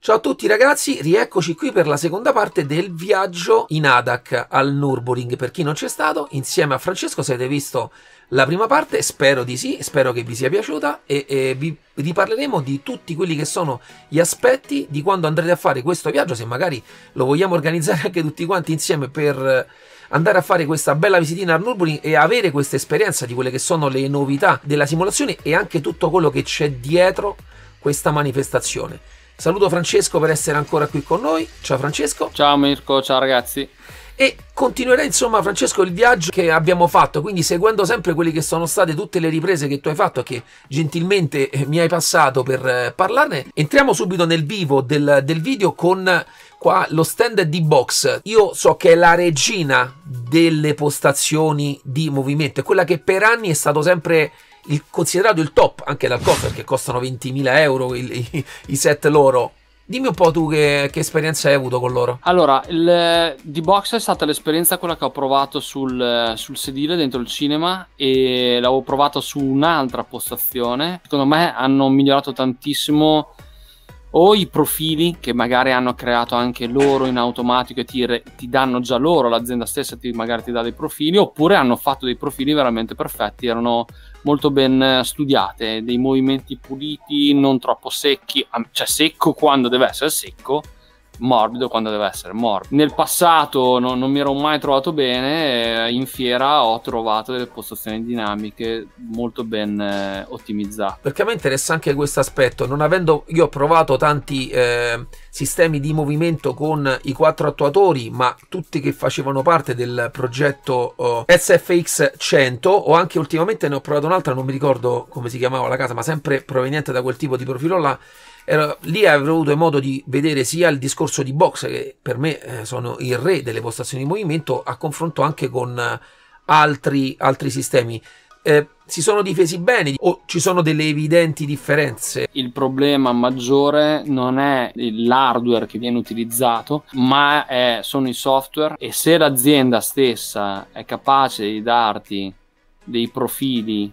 Ciao a tutti ragazzi, rieccoci qui per la seconda parte del viaggio in ADAC al Nürburgring. Per chi non c'è stato, insieme a Francesco, se avete visto la prima parte, spero di sì, spero che vi sia piaciuta e vi riparleremo di tutti quelli che sono gli aspetti di quando andrete a fare questo viaggio, se magari lo vogliamo organizzare anche tutti quanti insieme per andare a fare questa bella visitina al Nürburgring e avere questa esperienza di quelle che sono le novità della simulazione e anche tutto quello che c'è dietro questa manifestazione. Saluto Francesco per essere ancora qui con noi. Ciao Francesco. Ciao Mirko, ciao ragazzi. E continuerei insomma Francesco il viaggio che abbiamo fatto, quindi seguendo sempre quelle che sono state tutte le riprese che tu hai fatto e che gentilmente mi hai passato per parlarne. Entriamo subito nel vivo del video con qua lo stand di Box. Io so che è la regina delle postazioni di movimento, è quella che per anni è stato sempre considerato il top anche dal costo, perché costano 20.000 euro i set loro. Dimmi un po' tu che esperienza hai avuto con loro. Allora, di Box è stata l'esperienza quella che ho provato sul sedile dentro il cinema e l'avevo provato su un'altra postazione. Secondo me hanno migliorato tantissimo o i profili che magari hanno creato anche loro in automatico e ti danno già loro, l'azienda stessa magari ti dà dei profili, oppure hanno fatto dei profili veramente perfetti, erano molto ben studiate, dei movimenti puliti, non troppo secchi, cioè secco quando deve essere secco, morbido quando deve essere morbido. Nel passato non mi ero mai trovato bene, in fiera ho trovato delle postazioni dinamiche molto ben ottimizzate. Perché a me interessa anche questo aspetto, non avendo io ho provato tanti sistemi di movimento con i 4 attuatori, ma tutti che facevano parte del progetto SFX 100, o anche ultimamente ne ho provato un'altra, non mi ricordo come si chiamava la casa, ma sempre proveniente da quel tipo di profilo là. Lì avrò avuto modo di vedere sia il discorso di Box, che per me sono il re delle postazioni di movimento, a confronto anche con altri sistemi. Si sono difesi bene o ci sono delle evidenti differenze? Il problema maggiore non è l'hardware che viene utilizzato, ma sono i software, e se l'azienda stessa è capace di darti dei profili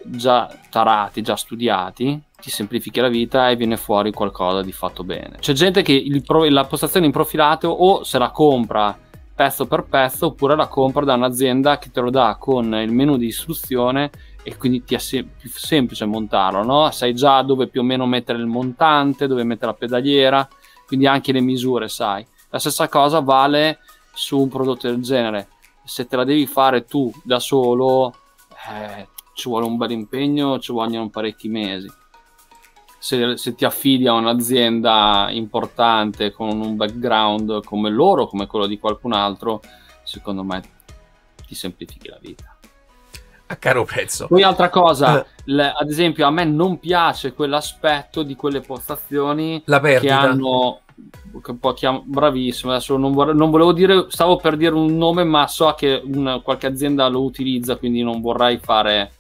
già tarati, già studiati, ti semplifichi la vita e viene fuori qualcosa di fatto bene. C'è gente che la postazione in profilato o se la compra pezzo per pezzo, oppure la compra da un'azienda che te lo dà con il menu di istruzione e quindi ti è più semplice montarlo, no? Sai già dove più o meno mettere il montante, dove mettere la pedaliera, quindi anche le misure sai. La stessa cosa vale su un prodotto del genere. Se te la devi fare tu da solo, ci vuole un bel impegno, ci vogliono parecchi mesi. Se ti affidi a un'azienda importante con un background come loro, come quello di qualcun altro, secondo me ti semplifichi la vita. A caro prezzo. Poi altra cosa, ad esempio a me non piace quell'aspetto di quelle postazioni la perdita. Che hanno bravissimo, adesso non volevo dire, stavo per dire un nome, ma so che qualche azienda lo utilizza, quindi non vorrei fare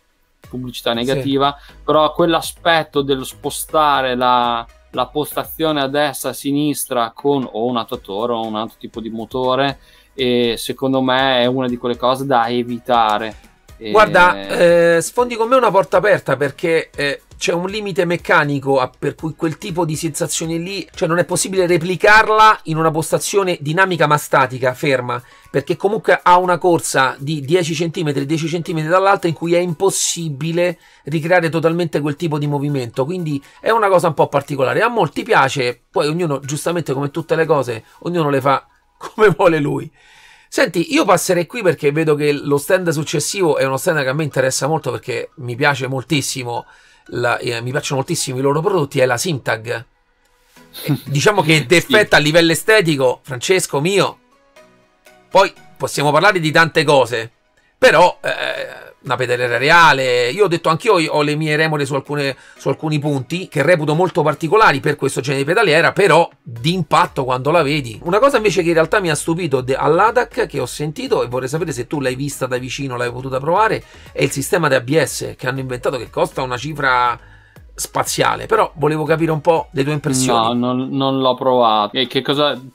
pubblicità negativa, sì. Però quell'aspetto dello spostare la postazione a destra a sinistra con o un attuatore o un altro tipo di motore, e secondo me è una di quelle cose da evitare. Guarda, sfondi con me una porta aperta, perché c'è un limite meccanico per cui quel tipo di sensazione lì, cioè non è possibile replicarla in una postazione dinamica ma statica, ferma, perché comunque ha una corsa di 10 cm, 10 cm dall'altra, in cui è impossibile ricreare totalmente quel tipo di movimento, quindi è una cosa un po' particolare. A molti piace, poi ognuno, giustamente come tutte le cose, ognuno le fa come vuole lui. Senti, io passerei qui perché vedo che lo stand successivo è uno stand che a me interessa molto, perché mi piace moltissimo, mi piacciono moltissimo i loro prodotti, è la Simtag. Diciamo che deffetta a livello estetico, Francesco mio. Poi possiamo parlare di tante cose, però una pedaliera reale. Io ho detto, anch'io ho le mie remore su alcuni punti che reputo molto particolari per questo genere di pedaliera, però di impatto quando la vedi. Una cosa invece che in realtà mi ha stupito all'ADAC, che ho sentito, e vorrei sapere se tu l'hai vista da vicino, l'hai potuta provare, è il sistema di ABS che hanno inventato, che costa una cifra spaziale, però volevo capire un po' le tue impressioni. No, non l'ho provato. E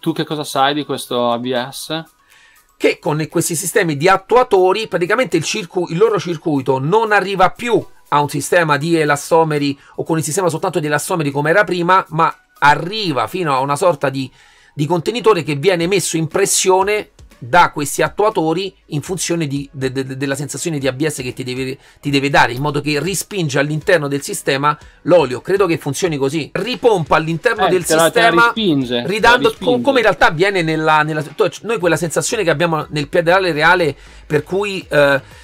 tu che cosa sai di questo ABS? Che con questi sistemi di attuatori praticamente il loro circuito non arriva più a un sistema di elastomeri o con il sistema soltanto di elastomeri come era prima, ma arriva fino a una sorta di contenitore che viene messo in pressione da questi attuatori in funzione della sensazione di ABS che ti deve dare, in modo che rispinge all'interno del sistema l'olio. Credo che funzioni così, ripompa all'interno del sistema, ridando come in realtà avviene noi quella sensazione che abbiamo nel pedale reale, per cui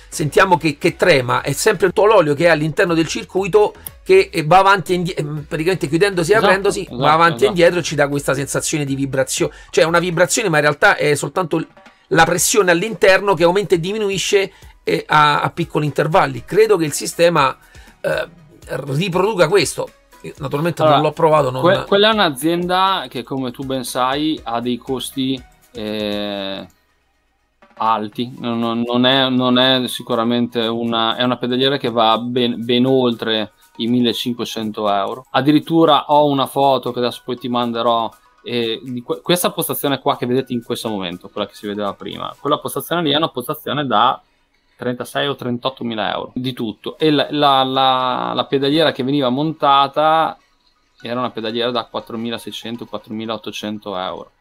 sentiamo che trema, è sempre l'olio che è all'interno del circuito che va avanti e indietro, praticamente chiudendosi e aprendosi, va avanti e indietro, e ci dà questa sensazione di vibrazione, cioè una vibrazione, ma in realtà è soltanto la pressione all'interno che aumenta e diminuisce a piccoli intervalli. Credo che il sistema riproduca questo. Io, naturalmente, allora, non l'ho provato. Quella è un'azienda che, come tu ben sai, ha dei costi alti. Non è sicuramente è una pedaliera che va ben oltre i 1500 euro. Addirittura ho una foto che adesso poi ti manderò di questa postazione qua che vedete in questo momento, quella che si vedeva prima. Quella postazione lì è una postazione da 36 o 38 mila euro di tutto, e la pedaliera che veniva montata era una pedaliera da 4.600-4.800 euro.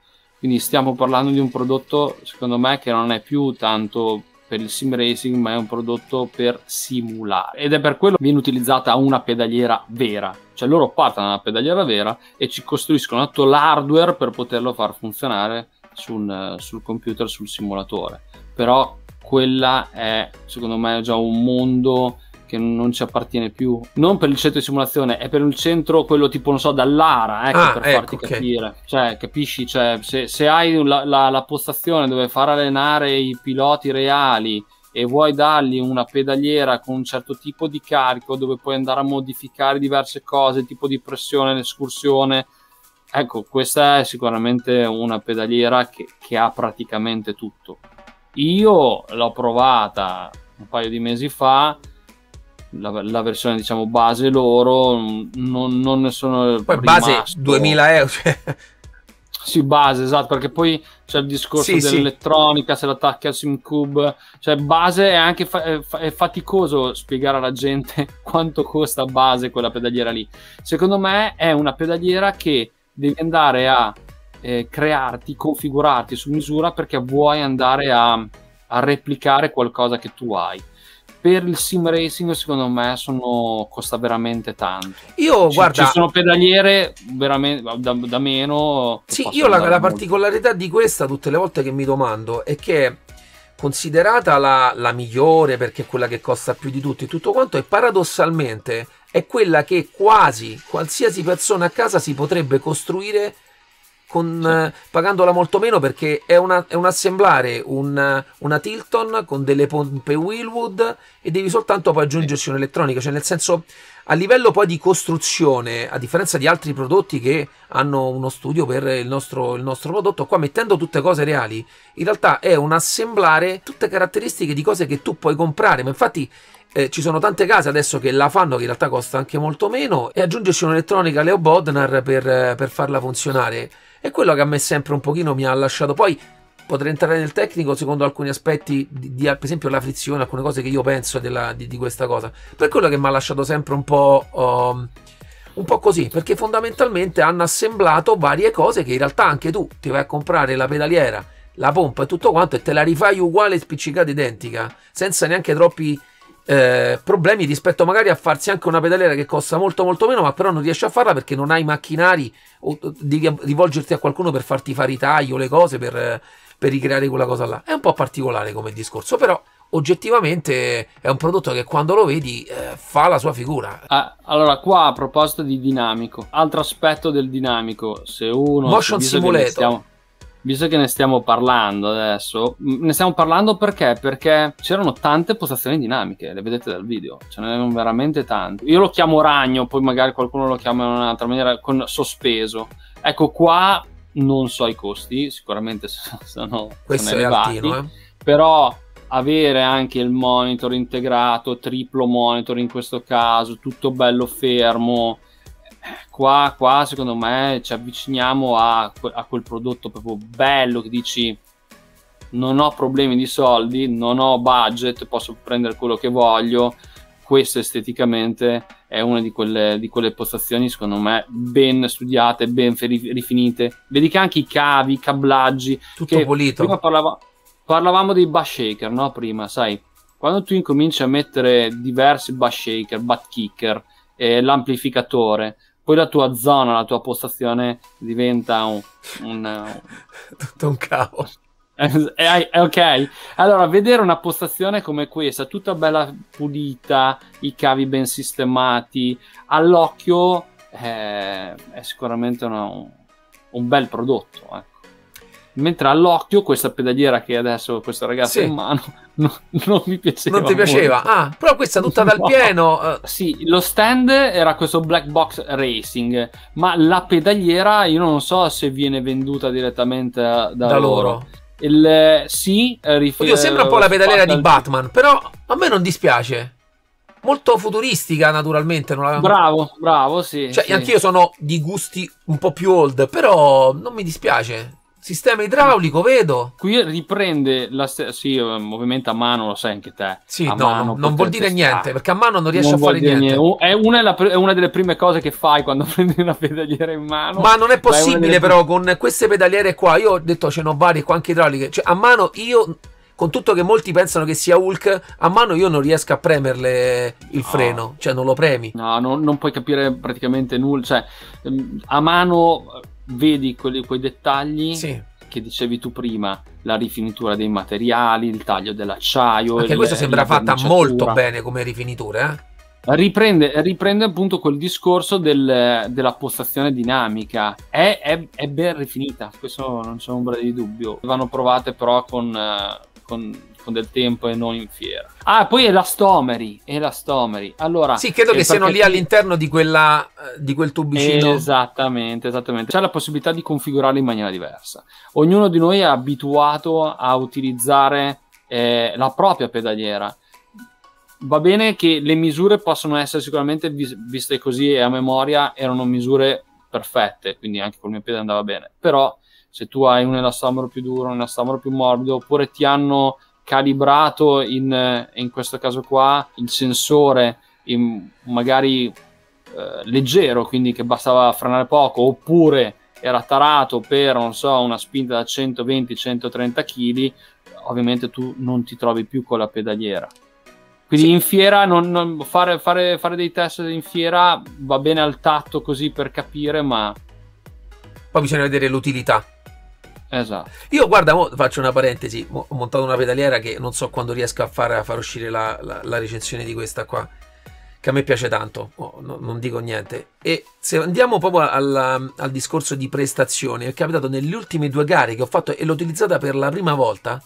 Quindi stiamo parlando di un prodotto, secondo me, che non è più tanto per il sim racing, ma è un prodotto per simulare, ed è per quello che viene utilizzata una pedaliera vera. Cioè loro partono da una pedaliera vera e ci costruiscono tutto l'hardware per poterlo far funzionare sul computer, sul simulatore. Però quella è, secondo me, già un mondo che non ci appartiene più. Non per il centro di simulazione, è per il centro, quello tipo, non so, dall'ARA, per farti capire. Cioè, capisci? Cioè, se hai la postazione dove far allenare i piloti reali e vuoi dargli una pedaliera con un certo tipo di carico, dove puoi andare a modificare diverse cose, il tipo di pressione, l'escursione, ecco, questa è sicuramente una pedaliera che ha praticamente tutto. Io l'ho provata un paio di mesi fa, la versione, diciamo, base loro, non ne sono poi rimasto. Base 2000 euro, cioè. Sì, base, esatto, perché poi c'è il discorso dell'elettronica, se l'attacchi al SimCube, cioè base è anche è faticoso spiegare alla gente quanto costa base quella pedaliera lì. Secondo me è una pedaliera che devi andare a crearti, configurarti su misura, perché vuoi andare a replicare qualcosa che tu hai. Per il sim racing, secondo me, costa veramente tanto. Ci sono pedaliere veramente da meno. Sì, io la particolarità di questa, tutte le volte che mi domando, è che, considerata la migliore, perché è quella che costa più di tutti e tutto quanto, e paradossalmente è quella che quasi qualsiasi persona a casa si potrebbe costruire pagandola molto meno, perché è un assemblare una Tilton con delle pompe Wilwood e devi soltanto poi aggiungerci un'elettronica, cioè nel senso, a livello poi di costruzione, a differenza di altri prodotti che hanno uno studio per il nostro prodotto, qua, mettendo tutte cose reali, in realtà è un assemblare tutte caratteristiche di cose che tu puoi comprare, ma infatti ci sono tante case adesso che la fanno, che in realtà costa anche molto meno, e aggiungerci un'elettronica Leo Bodnar per farla funzionare. È quello che a me sempre un pochino mi ha lasciato. Poi potrei entrare nel tecnico secondo alcuni aspetti per esempio la frizione, alcune cose che io penso di questa cosa, per quello che mi ha lasciato sempre un po' così, perché fondamentalmente hanno assemblato varie cose che in realtà anche tu ti vai a comprare la pedaliera, la pompa e tutto quanto, e te la rifai uguale, spiccicata, identica, senza neanche troppi problemi, rispetto magari a farsi anche una pedaliera che costa molto molto meno, ma però non riesci a farla perché non hai macchinari, o devi rivolgerti a qualcuno per farti fare i tagli o le cose per ricreare quella cosa là. È un po' particolare come discorso, però oggettivamente è un prodotto che quando lo vedi fa la sua figura. Allora, qua, a proposito di dinamico, altro aspetto del dinamico, se uno Motion Simulator, visto che ne stiamo parlando adesso, ne stiamo parlando perché c'erano tante postazioni dinamiche, le vedete dal video, ce n'erano veramente tante. Io lo chiamo ragno, poi magari qualcuno lo chiama in un'altra maniera, con sospeso. Ecco, qua non so i costi, sicuramente sono elevati, altino, però avere anche il monitor integrato, triplo monitor in questo caso, tutto bello fermo, qua secondo me ci avviciniamo a quel prodotto proprio bello che dici: non ho problemi di soldi, non ho budget, posso prendere quello che voglio, questa esteticamente è una di quelle postazioni secondo me ben studiate, ben rifinite. Vedi che anche i cavi, i cablaggi, tutto che pulito. Prima parlavamo dei bus shaker, no? Prima, sai, quando tu incominci a mettere diversi bus shaker, butt kicker, l'amplificatore, poi la tua zona, la tua postazione diventa tutto un caos. Ok, allora vedere una postazione come questa, tutta bella pulita, i cavi ben sistemati, all'occhio è sicuramente un bel prodotto, ecco. Mentre all'occhio questa pedaliera che adesso questo ragazzo ha in mano non mi piaceva. Non ti piaceva? Molto. Però questa tutta dal pieno. Sì, lo stand era questo Black Box Racing, ma la pedaliera io non so se viene venduta direttamente da loro. Sì, oddio, sembra un po' la pedaliera di Batman, però a me non dispiace. Molto futuristica, naturalmente. Bravo, sì. Cioè, sì. Anch'io sono di gusti un po' più old, però non mi dispiace. Sistema idraulico, vedo. Qui riprende sì, ovviamente a mano, lo sai anche te. Sì, no, non vuol dire niente, perché a mano non riesci a fare niente. È una delle prime cose che fai quando prendi una pedaliera in mano. Ma non è possibile, però, con queste pedaliere qua, io ho detto ce n'ho varie qua anche idrauliche, cioè a mano io, con tutto che molti pensano che sia Hulk, a mano io non riesco a premerle il freno, cioè non lo premi. No, non puoi capire praticamente nulla, cioè a mano vedi quei dettagli che dicevi tu prima, la rifinitura dei materiali, il taglio dell'acciaio. Anche questo sembra fatta molto bene come rifinitura, Riprende appunto quel discorso della postazione dinamica, è ben rifinita, questo non c'è ombra di dubbio. Vanno provate però con del tempo e non in fiera. Poi elastomeri. Allora, sì, credo che siano lì all'interno di quel tubicino. Esattamente. C'è la possibilità di configurarli in maniera diversa. Ognuno di noi è abituato a utilizzare la propria pedaliera. Va bene che le misure possono essere sicuramente viste così e a memoria erano misure perfette, quindi anche col mio piede andava bene. Però se tu hai un elastomero più duro, un elastomero più morbido, oppure ti hanno calibrato in questo caso qua il sensore magari leggero, quindi che bastava frenare poco, oppure era tarato per, non so, una spinta da 120-130 kg, ovviamente tu non ti trovi più con la pedaliera. Quindi in fiera fare dei test in fiera va bene al tatto così per capire, ma poi bisogna vedere l'utilità. Esatto. Io guarda, faccio una parentesi, ho montato una pedaliera che non so quando riesco a far uscire la recensione di questa qua, che a me piace tanto, non dico niente. E se andiamo proprio al discorso di prestazioni, è capitato nelle ultime 2 gare che ho fatto e l'ho utilizzata per la prima volta.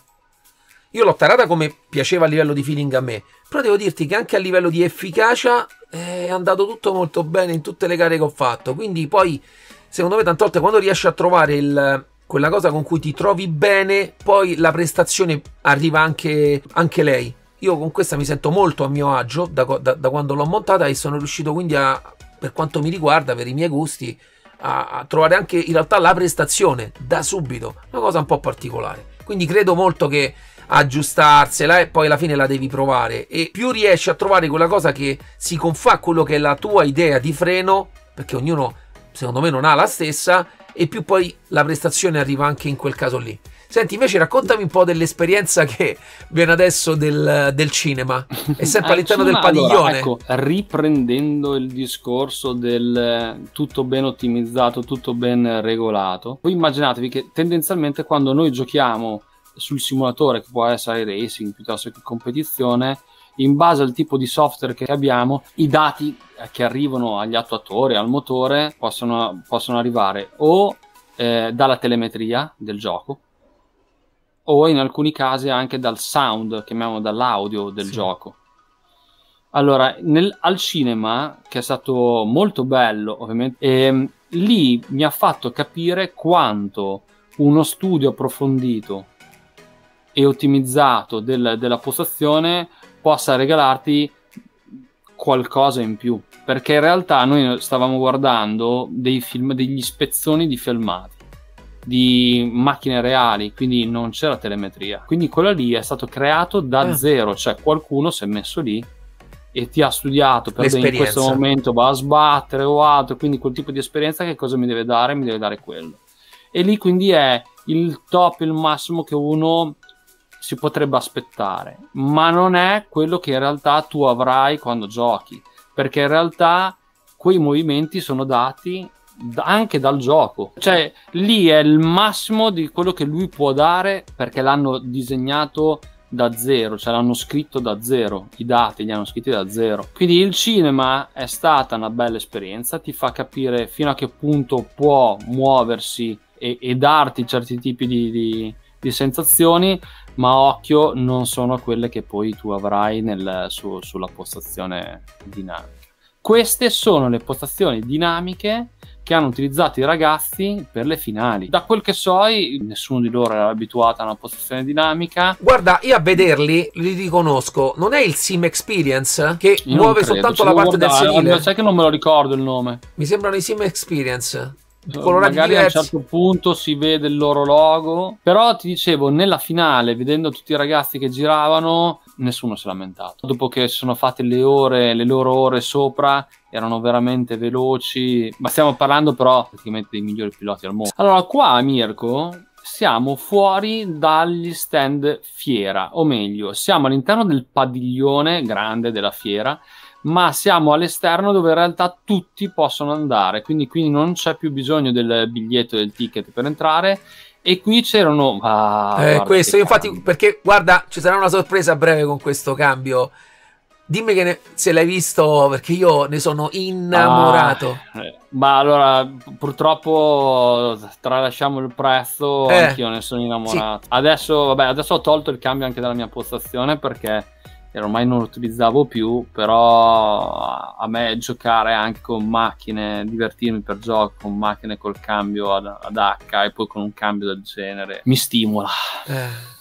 Io l'ho tarata come piaceva a livello di feeling a me, però devo dirti che anche a livello di efficacia è andato tutto molto bene in tutte le gare che ho fatto. Quindi poi, secondo me, tante volte quando riesci a trovare quella cosa con cui ti trovi bene, poi la prestazione arriva anche lei. Io con questa mi sento molto a mio agio da quando l'ho montata, e sono riuscito quindi per quanto mi riguarda, per i miei gusti, a trovare anche in realtà la prestazione da subito, una cosa un po' particolare. Quindi credo molto che aggiustarsela e poi alla fine la devi provare, e più riesci a trovare quella cosa che si confà a quello che è la tua idea di freno, perché ognuno secondo me non ha la stessa, e più poi la prestazione arriva anche in quel caso lì. Senti, invece raccontami un po' dell'esperienza che viene adesso del cinema, è sempre all'interno del padiglione. Allora, ecco, riprendendo il discorso del tutto ben ottimizzato, tutto ben regolato, voi immaginatevi che tendenzialmente quando noi giochiamo sul simulatore, che può essere racing piuttosto che competizione, in base al tipo di software che abbiamo, i dati che arrivano agli attuatori, al motore, possono arrivare o dalla telemetria del gioco, o in alcuni casi anche dal sound, chiamiamolo dall'audio del gioco. Allora, al cinema, che è stato molto bello, ovviamente, lì mi ha fatto capire quanto uno studio approfondito e ottimizzato della postazione possa regalarti qualcosa in più, perché in realtà noi stavamo guardando degli spezzoni di filmati di macchine reali, quindi non c'era telemetria, quindi quello lì è stato creato da zero, cioè qualcuno si è messo lì e ti ha studiato per dire in questo momento va a sbattere o altro, quindi quel tipo di esperienza che cosa mi deve dare? Mi deve dare quello. E lì quindi è il top, il massimo che uno si potrebbe aspettare, ma non è quello che in realtà tu avrai quando giochi, perché in realtà quei movimenti sono dati anche dal gioco, cioè lì è il massimo di quello che lui può dare, perché l'hanno disegnato da zero, cioè l'hanno scritto da zero, i dati li hanno scritti da zero. Quindi il cinema è stata una bella esperienza, ti fa capire fino a che punto può muoversi e darti certi tipi di sensazioni, ma occhio, non sono quelle che poi tu avrai sulla postazione dinamica. Queste sono le postazioni dinamiche che hanno utilizzato i ragazzi per le finali. Da quel che so, nessuno di loro era abituato a una postazione dinamica. Guarda, io a vederli li riconosco. Non è il Sim Experience che muove soltanto la parte del sedile? Sai che non me lo ricordo il nome. Mi sembrano i Sim Experience. Magari diversi. A un certo punto si vede il loro logo, però ti dicevo, nella finale, vedendo tutti i ragazzi che giravano, nessuno si è lamentato. Dopo che sono fatte le loro ore sopra, erano veramente veloci, ma stiamo parlando però praticamente dei migliori piloti al mondo. Allora qua, Mirko, siamo fuori dagli stand fiera, o meglio, siamo all'interno del padiglione grande della fiera, ma siamo all'esterno dove in realtà tutti possono andare, quindi non c'è più bisogno del biglietto, del ticket per entrare. E qui c'erano questo, infatti, perché guarda, ci sarà una sorpresa a breve con questo cambio. Dimmi se l'hai visto, perché io ne sono innamorato. Ma allora, purtroppo, tralasciamo il prezzo, anch'io ne sono innamorato. Sì. Adesso ho tolto il cambio anche dalla mia postazione, perché ormai non lo utilizzavo più, però a me giocare anche con macchine, divertirmi per gioco con macchine col cambio ad H e poi con un cambio del genere mi stimola.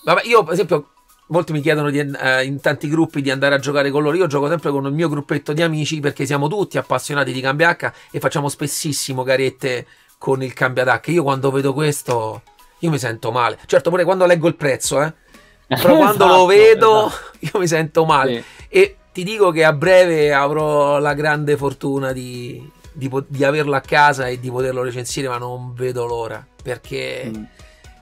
Vabbè, io per esempio, molti mi chiedono in tanti gruppi di andare a giocare con loro. Io gioco sempre con il mio gruppetto di amici, perché siamo tutti appassionati di cambio H e facciamo spessissimo garette con il cambio ad H. Io quando vedo questo io mi sento male, certo pure quando leggo il prezzo, però quando lo vedo io mi sento male. Sì. E ti dico che a breve avrò la grande fortuna di averlo a casa e di poterlo recensire, ma non vedo l'ora, perché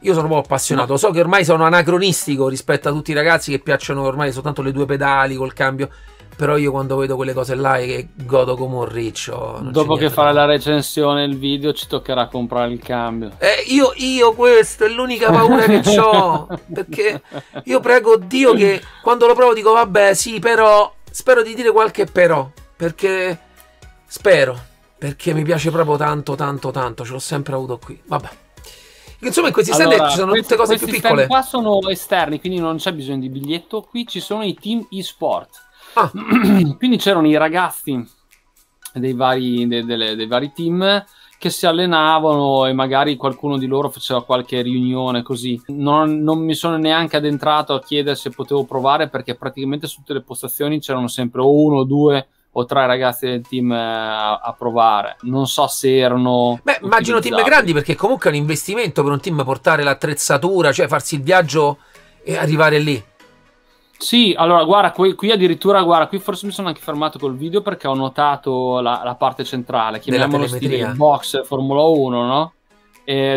io sono un po' appassionato. So che ormai sono anacronistico rispetto a tutti i ragazzi che piacciono ormai soltanto le due pedali col cambio, però io quando vedo quelle cose là che godo come un riccio. Dopo che fare la recensione, il video, ci toccherà comprare il cambio. Io questo è l'unica paura che ho, perché io prego Dio che quando lo provo dico vabbè sì, però spero di dire qualche però, perché mi piace proprio tanto, ce l'ho sempre avuto qui. Vabbè, insomma, in questi stand ci sono tutte cose più piccole. Qua sono esterni, quindi non c'è bisogno di biglietto. Qui ci sono i team e-sport. Quindi c'erano i ragazzi dei vari team che si allenavano e magari qualcuno di loro faceva qualche riunione così. Non mi sono neanche addentrato a chiedere se potevo provare, perché praticamente su tutte le postazioni c'erano sempre o uno, due o tre ragazzi del team a provare. Non so se erano... Beh, immagino team grandi, perché comunque è un investimento per un team portare l'attrezzatura, cioè farsi il viaggio e arrivare lì. Sì, allora guarda, qui addirittura, guarda, qui forse mi sono anche fermato col video, perché ho notato la parte centrale, chiamiamolo stile box Formula 1, no?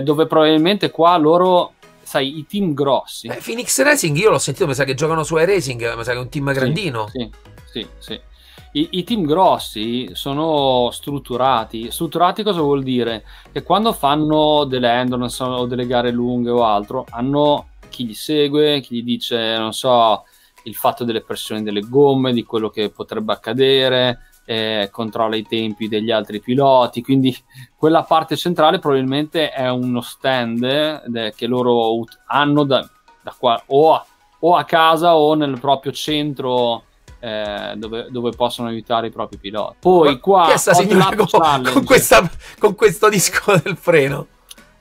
Dove probabilmente qua loro, sai, i team grossi. Phoenix Racing io l'ho sentito, mi sa che giocano su iRacing, mi sa che è un team grandino. Sì. I team grossi sono strutturati. Strutturati cosa vuol dire? Che quando fanno delle endurance o delle gare lunghe o altro, hanno chi li segue, chi gli dice, non so, il fatto delle pressioni delle gomme, di quello che potrebbe accadere, controlla i tempi degli altri piloti, quindi quella parte centrale probabilmente è uno stand che loro hanno da qua, o a casa o nel proprio centro, dove possono aiutare i propri piloti. Poi qua con questo disco del freno.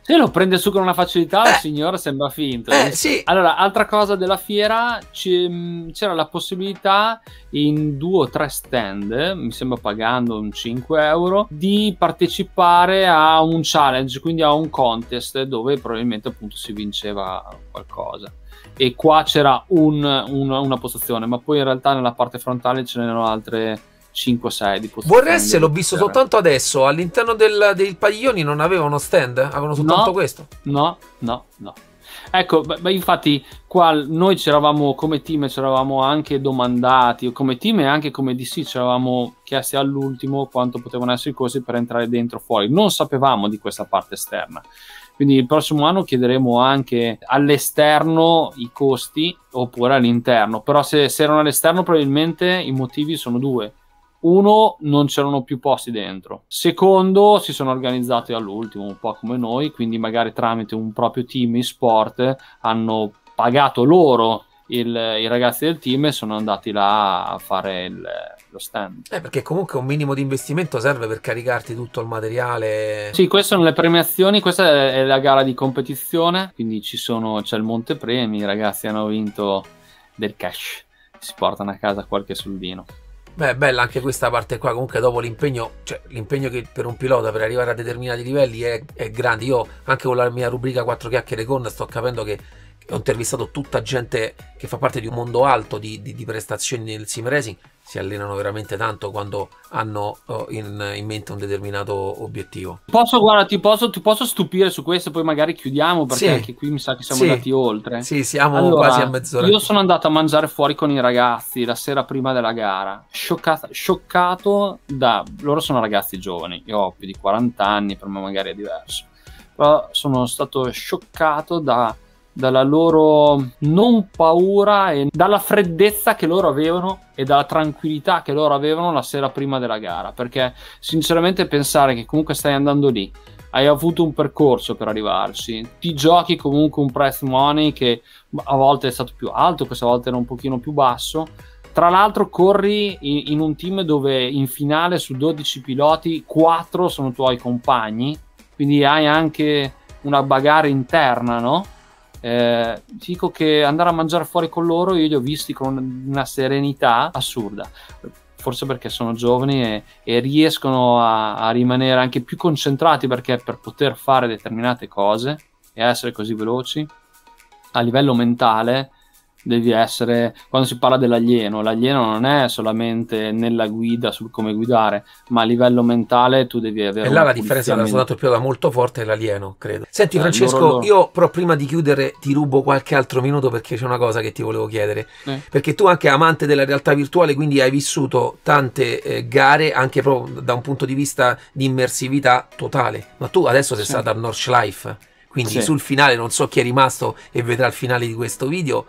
Se lo prende su con una facilità, il signore sembra finto. Sì. Allora, altra cosa della fiera, c'era la possibilità in 2 o 3 stand, mi sembra pagando un 5 euro, di partecipare a un challenge, quindi a un contest dove probabilmente appunto si vinceva qualcosa. e qua c'era una postazione, ma poi in realtà nella parte frontale ce n'erano altre 5-6 di postazioni. Vorreste l'ho visto soltanto adesso, all'interno dei padiglioni non avevano stand? Avevano soltanto questo? No. Ecco, infatti qua noi c'eravamo come team, c'eravamo anche domandati, come team e anche come DC ci eravamo chiesti all'ultimo quanto potevano essere i costi per entrare dentro o fuori. Non sapevamo di questa parte esterna. Quindi il prossimo anno chiederemo anche all'esterno i costi oppure all'interno. Però se erano all'esterno probabilmente i motivi sono due. Uno, non c'erano più posti dentro. Secondo, si sono organizzati all'ultimo, un po' come noi, quindi magari tramite un proprio team e-sport hanno pagato loro i ragazzi del team e sono andati là a fare lo stand. Perché comunque un minimo di investimento serve per caricarti tutto il materiale. Sì, queste sono le premiazioni, questa è la gara di competizione, quindi c'è il montepremi, i ragazzi hanno vinto del cash, si portano a casa qualche soldino. Beh, è bella anche questa parte qua, comunque dopo l'impegno, cioè l'impegno che per un pilota per arrivare a determinati livelli è grande. Io anche con la mia rubrica 4 chiacchiere con sto capendo che ho intervistato tutta gente che fa parte di un mondo alto di prestazioni nel sim racing, si allenano veramente tanto quando hanno in mente un determinato obiettivo. Ti posso stupire su questo, poi magari chiudiamo perché anche qui mi sa che siamo andati oltre. Sì, siamo quasi a mezz'ora. Io sono andato a mangiare fuori con i ragazzi la sera prima della gara, scioccato loro sono ragazzi giovani, io ho più di 40 anni, per me magari è diverso, però sono stato scioccato dalla loro non paura e dalla freddezza che loro avevano e dalla tranquillità che loro avevano la sera prima della gara, perché sinceramente pensare che comunque stai andando lì, hai avuto un percorso per arrivarci, ti giochi comunque un prize money che a volte è stato più alto, questa volta era un pochino più basso, tra l'altro corri in un team dove in finale su 12 piloti 4 sono tuoi compagni, quindi hai anche una bagarre interna, no? Dico che andare a mangiare fuori con loro io li ho visti con una serenità assurda, forse perché sono giovani e riescono a rimanere anche più concentrati, perché per poter fare determinate cose e essere così veloci a livello mentale devi essere, quando si parla dell'alieno, l'alieno non è solamente nella guida sul come guidare, ma a livello mentale tu devi avere. E là la differenza tra soldato pilota molto forte è l'alieno, credo. Senti Francesco, io però prima di chiudere ti rubo qualche altro minuto perché c'è una cosa che ti volevo chiedere, perché tu anche amante della realtà virtuale, quindi hai vissuto tante gare anche proprio da un punto di vista di immersività totale, ma tu adesso sei stato a Nordschleife, quindi sul finale non so chi è rimasto e vedrà il finale di questo video.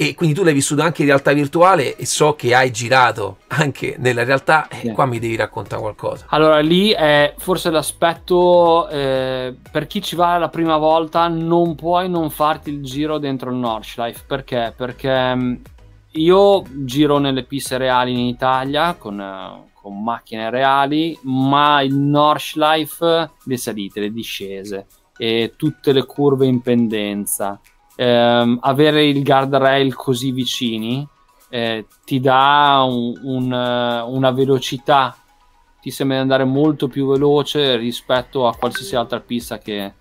E quindi tu l'hai vissuto anche in realtà virtuale e so che hai girato anche nella realtà, qua mi devi raccontare qualcosa. Allora lì è forse l'aspetto, per chi ci va la prima volta non puoi non farti il giro dentro il Nordschleife. Perché? Perché io giro nelle piste reali in Italia con macchine reali, ma il Nordschleife, le salite, le discese e tutte le curve in pendenza, avere il guardrail così vicini ti dà una velocità, ti sembra di andare molto più veloce rispetto a qualsiasi altra pista che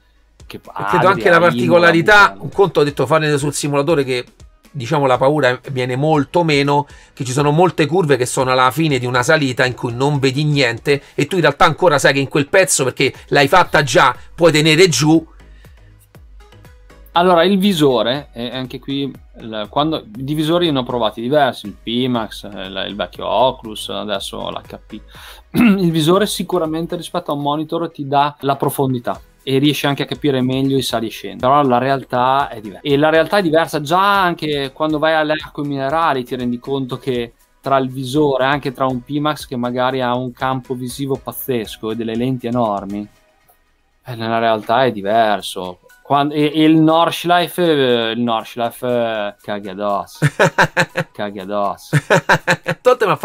credo anche la particolarità, un conto ho detto fare sul simulatore che diciamo la paura viene molto meno, che ci sono molte curve che sono alla fine di una salita in cui non vedi niente e tu in realtà ancora sai che in quel pezzo, perché l'hai fatta già, puoi tenere giù. Allora, il visore, anche qui, i visori ne ho provati diversi, il Pimax, il vecchio Oculus, adesso l'HP. Il visore sicuramente rispetto a un monitor ti dà la profondità e riesci anche a capire meglio i sali e scendi, però la realtà è diversa. E la realtà è diversa già anche quando vai alle acque minerali, ti rendi conto che tra il visore, anche tra un Pimax che magari ha un campo visivo pazzesco e delle lenti enormi, nella realtà è diverso. E il Nordschleife caghi addosso. Caghi addosso.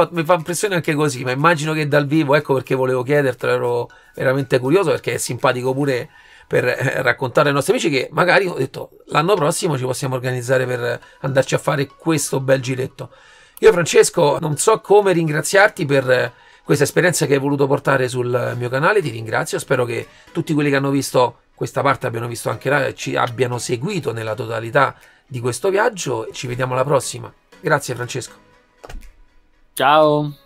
Mi fa impressione anche così, ma immagino che dal vivo, ecco perché volevo chiedertelo, ero veramente curioso, perché è simpatico pure per raccontare ai nostri amici che magari ho detto l'anno prossimo ci possiamo organizzare per andarci a fare questo bel giretto. Io Francesco non so come ringraziarti per questa esperienza che hai voluto portare sul mio canale, ti ringrazio, spero che tutti quelli che hanno visto questa parte abbiano visto anche là e ci abbiano seguito nella totalità di questo viaggio. Ci vediamo alla prossima. Grazie Francesco. Ciao.